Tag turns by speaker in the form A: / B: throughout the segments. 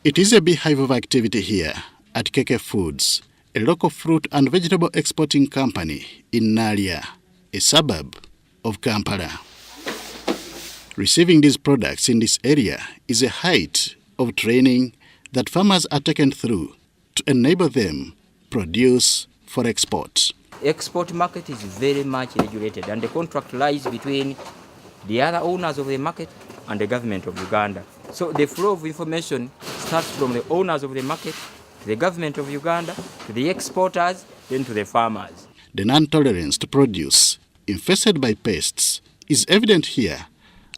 A: It is a beehive of activity here at Keke Foods, a local fruit and vegetable exporting company in Nalia, a suburb of Kampala. Receiving these products in this area is a height of training that farmers are taken through to enable them produce for export.
B: Export market is very much regulated, and the contract lies between the other owners of the market and the government of Uganda. So the flow of information starts from the owners of the market, to the government of Uganda, to the exporters, then to the farmers.
A: The non-tolerance to produce infested by pests is evident here,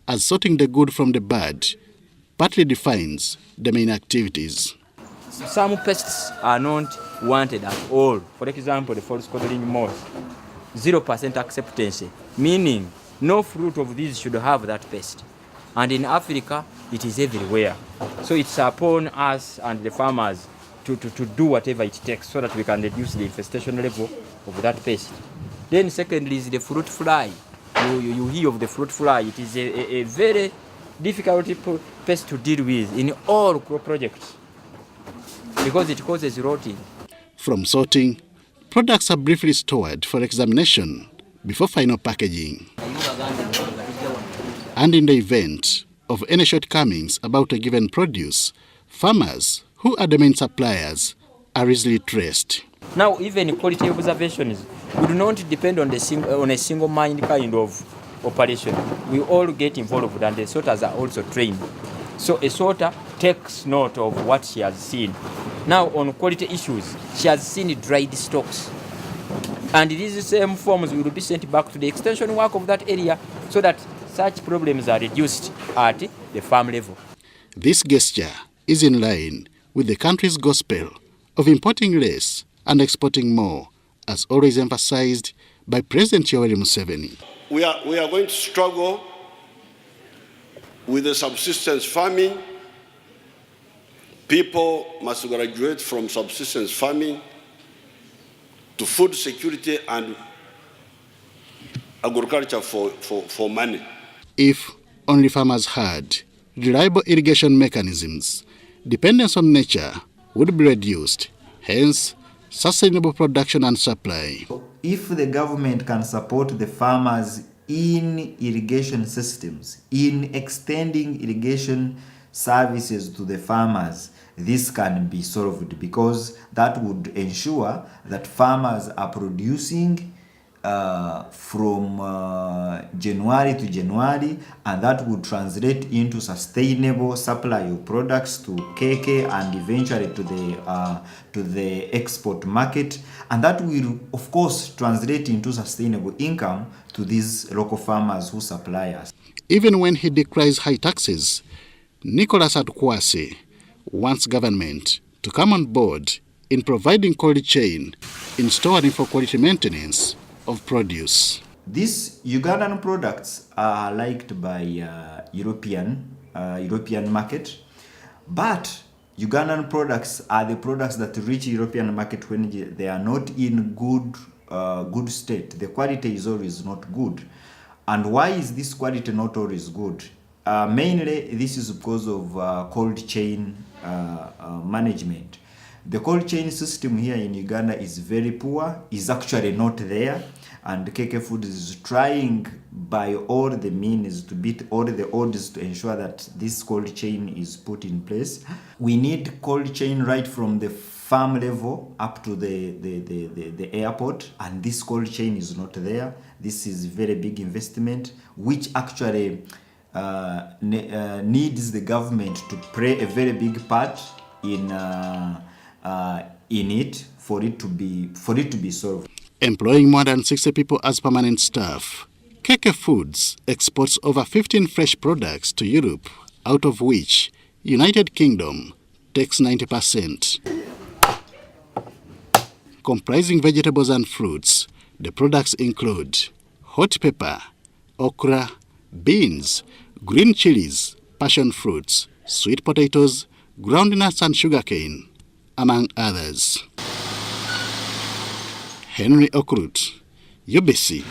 A: as sorting the good from the bad partly defines the main activities.
B: Some pests are not wanted at all. For example, the false codling moth, 0% acceptance, meaning no fruit of these should have that pest. And in Africa, it is everywhere. So it's upon us and the farmers to do whatever it takes so that we can reduce the infestation level of that pest. Then secondly is the fruit fly. You hear of the fruit fly. It is a very difficult pest to deal with in all crop projects because it causes rotting.
A: From sorting, products are briefly stored for examination before final packaging. And in the event of any shortcomings about a given produce, farmers, who are the main suppliers, are easily traced.
B: Now, even quality observations, we do not depend on a single-minded kind of operation. We all get involved, and the sorters are also trained. So a sorter takes note of what she has seen. Now, on quality issues, she has seen dried stocks. And these same forms will be sent back to the extension work of that area so that such problems are reduced at the farm level.
A: This gesture is in line with the country's gospel of importing less and exporting more, as always emphasized by President Yoweri Museveni.
C: We are going to struggle with the subsistence farming. People must graduate from subsistence farming to food security and agriculture for money.
A: If only farmers had reliable irrigation mechanisms, dependence on nature would be reduced, hence sustainable production and supply.
D: If the government can support the farmers in irrigation systems, in extending irrigation services to the farmers, this can be solved because that would ensure that farmers are producing from January to January, and that would translate into sustainable supply of products to KK and eventually to the export market, and that will of course translate into sustainable income to these local farmers who supply us.
A: Even when he decries high taxes, Nicholas Atkwase wants government to come on board in providing cold chain in storing for quality maintenance of produce.
D: These Ugandan products are liked by European market, but Ugandan products are the products that reach European market when they are not in good state. The quality is always not good. And why is this quality not always good? Mainly this is because of cold chain management. The cold chain system here in Uganda is very poor, is actually not there, and KK Foods is trying by all the means to beat all the odds to ensure that this cold chain is put in place. We need cold chain right from the farm level up to the airport, and this cold chain is not there. This is very big investment, which actually needs the government to play a very big part in it for it to be solved.
A: Employing more than 60 people as permanent staff, KK Foods exports over 15 fresh products to Europe, out of which United Kingdom takes 90%. Comprising vegetables and fruits, the products include hot pepper, okra, beans, green chilies, passion fruits, sweet potatoes, groundnuts and sugarcane, among others. Henry Okrut, UBC.